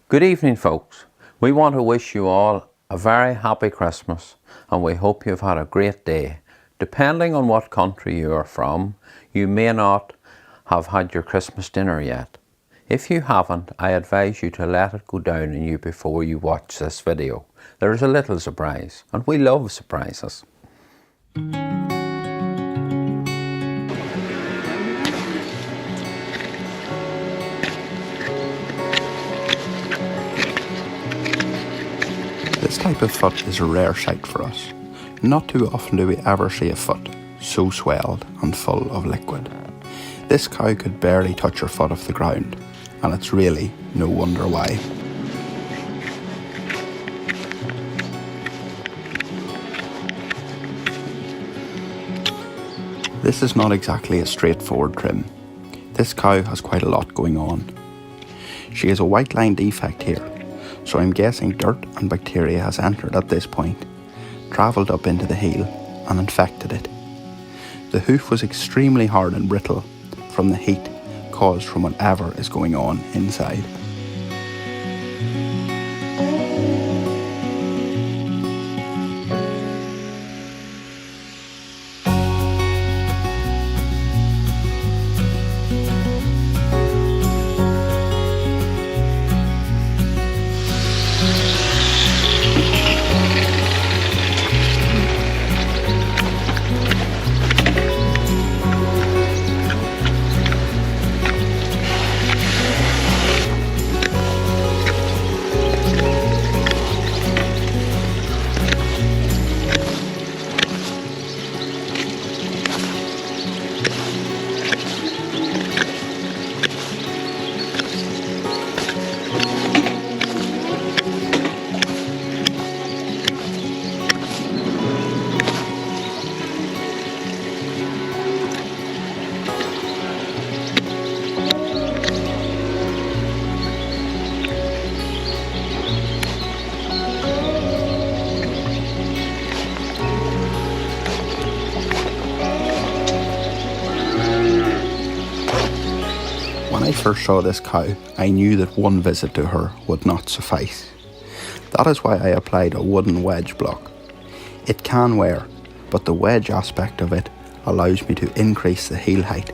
Good evening, folks. We want to wish you all a very happy Christmas, and we hope you've had a great day. Depending on what country you are from, you may not have had your Christmas dinner yet. If you haven't, I advise you to let it go down on you before you watch this video. There is a little surprise, and we love surprises. This type of foot is a rare sight for us. Not too often do we ever see a foot so swelled and full of liquid. This cow could barely touch her foot off the ground, and it's really no wonder why. This is not exactly a straightforward trim. This cow has quite a lot going on. She has a white line defect here, so I'm guessing dirt and bacteria has entered at this point, travelled up into the heel and infected it. The hoof was extremely hard and brittle from the heat caused from whatever is going on inside. When I first saw this cow, I knew that one visit to her would not suffice. That is why I applied a wooden wedge block. It can wear, but the wedge aspect of it allows me to increase the heel height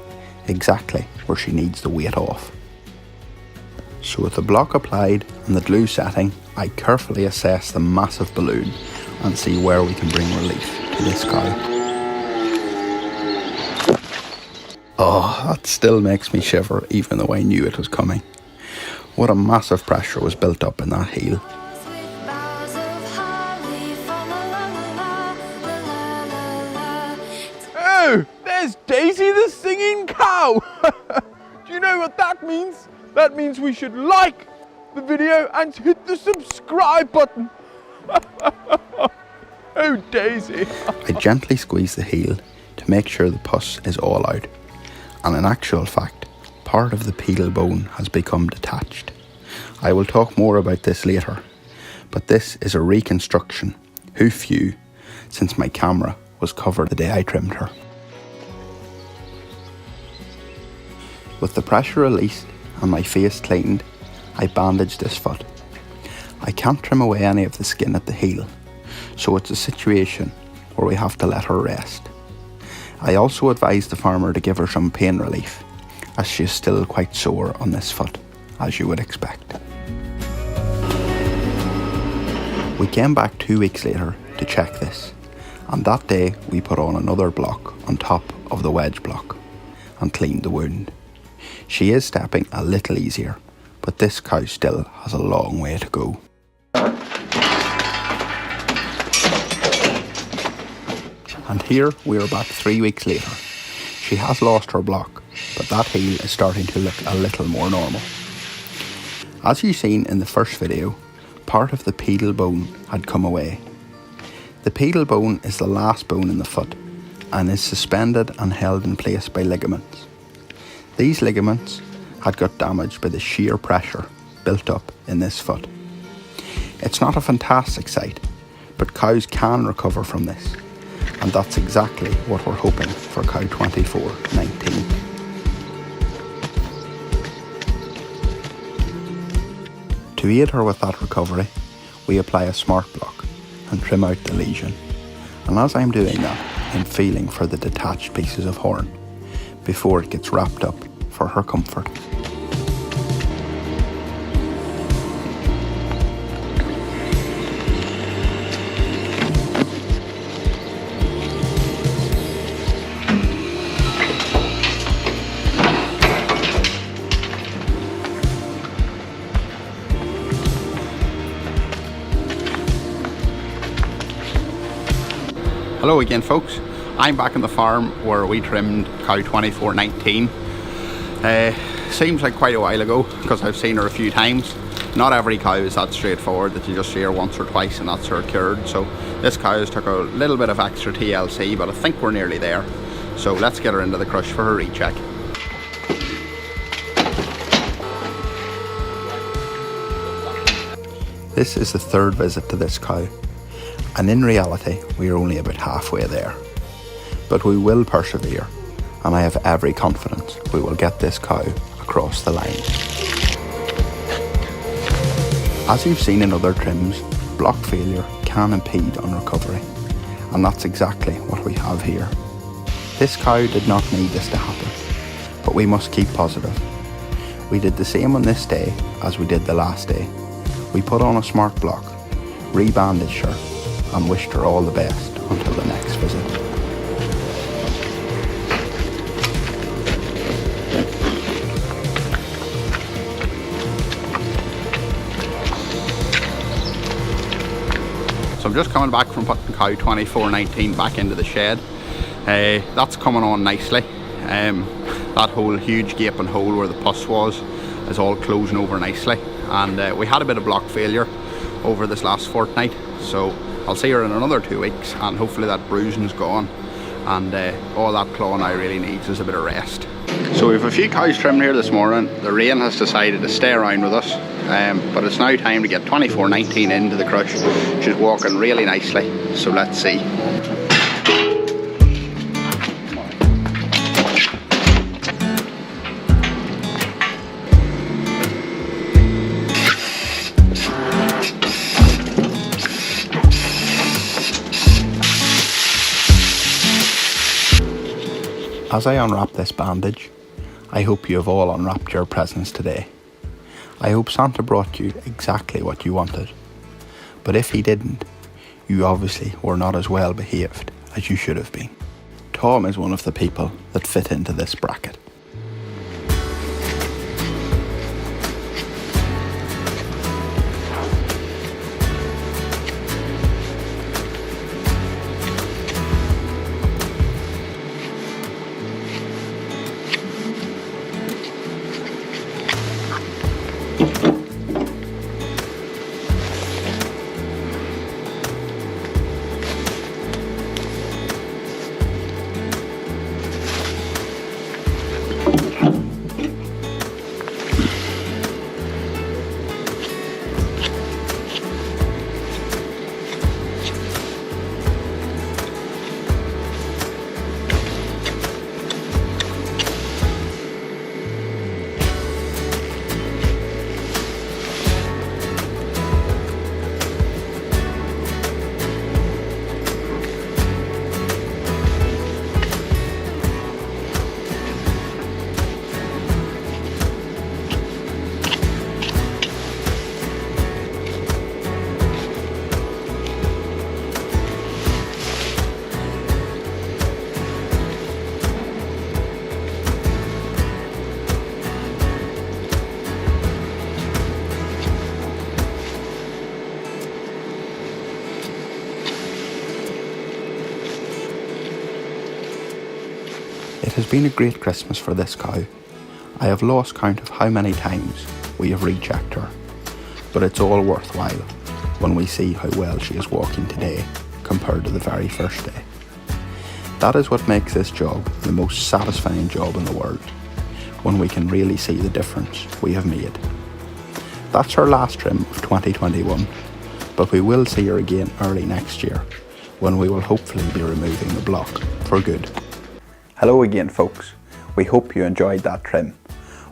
exactly where she needs the weight off. So with the block applied and the glue setting, I carefully assess the massive balloon and see where we can bring relief to this cow. Oh, that still makes me shiver even though I knew it was coming. What a massive pressure was built up in that heel. Oh, there's Daisy the singing cow! Do you know what that means? That means we should like the video and hit the subscribe button. Oh, Daisy. I gently squeeze the heel to make sure the pus is all out. And in actual fact, part of the pedal bone has become detached. I will talk more about this later, but this is a reconstruction, hoof view, since my camera was covered the day I trimmed her. With the pressure released and my face cleaned, I bandaged this foot. I can't trim away any of the skin at the heel, so it's a situation where we have to let her rest. I also advised the farmer to give her some pain relief, as she is still quite sore on this foot, as you would expect. We came back 2 weeks later to check this, and that day we put on another block on top of the wedge block and cleaned the wound. She is stepping a little easier, but this cow still has a long way to go. And here we are back 3 weeks later. She has lost her block, but that heel is starting to look a little more normal. As you seen in the first video, part of the pedal bone had come away. The pedal bone is the last bone in the foot and is suspended and held in place by ligaments. These ligaments had got damaged by the sheer pressure built up in this foot. It's not a fantastic sight, but cows can recover from this. And that's exactly what we're hoping for cow 2419. To aid her with that recovery, we apply a smart block and trim out the lesion. And as I'm doing that, I'm feeling for the detached pieces of horn before it gets wrapped up for her comfort. Hello again, folks. I'm back on the farm where we trimmed cow 2419. Seems like quite a while ago because I've seen her a few times. Not every cow is that straightforward that you just see her once or twice and that's her cured. So this cow has took a little bit of extra TLC, but I think we're nearly there. So let's get her into the crush for her recheck. This is the third visit to this cow. And in reality, we are only about halfway there. But we will persevere, and I have every confidence we will get this cow across the line. As you've seen in other trims, block failure can impede on recovery, and that's exactly what we have here. This cow did not need this to happen, but we must keep positive. We did the same on this day as we did the last day. We put on a smart block, re-bandaged her, and wished her all the best until the next visit. So I'm just coming back from putting cow 2419 back into the shed. That's coming on nicely. That whole huge gaping hole where the pus was is all closing over nicely, and we had a bit of block failure over this last fortnight, so I'll see her in another 2 weeks and hopefully that bruising's gone, and all that claw now really needs is a bit of rest. So we have a few cows trimmed here this morning. The rain has decided to stay around with us, but it's now time to get 2419 into the crush. She's walking really nicely, so let's see. As I unwrap this bandage, I hope you have all unwrapped your presents today. I hope Santa brought you exactly what you wanted. But if he didn't, you obviously were not as well behaved as you should have been. Tom is one of the people that fit into this bracket. It has been a great Christmas for this cow. I have lost count of how many times we have rechecked her, but it's all worthwhile when we see how well she is walking today compared to the very first day. That is what makes this job the most satisfying job in the world, when we can really see the difference we have made. That's her last trim of 2021, but we will see her again early next year, when we will hopefully be removing the block for good. Hello again, folks. We hope you enjoyed that trim.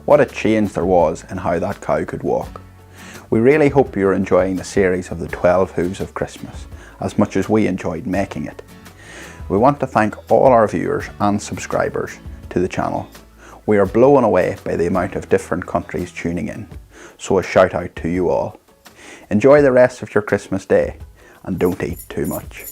What a change there was in how that cow could walk. We really hope you're enjoying the series of the 12 Who's of Christmas as much as we enjoyed making it. We want to thank all our viewers and subscribers to the channel. We are blown away by the amount of different countries tuning in, so a shout out to you all. Enjoy the rest of your Christmas day and don't eat too much.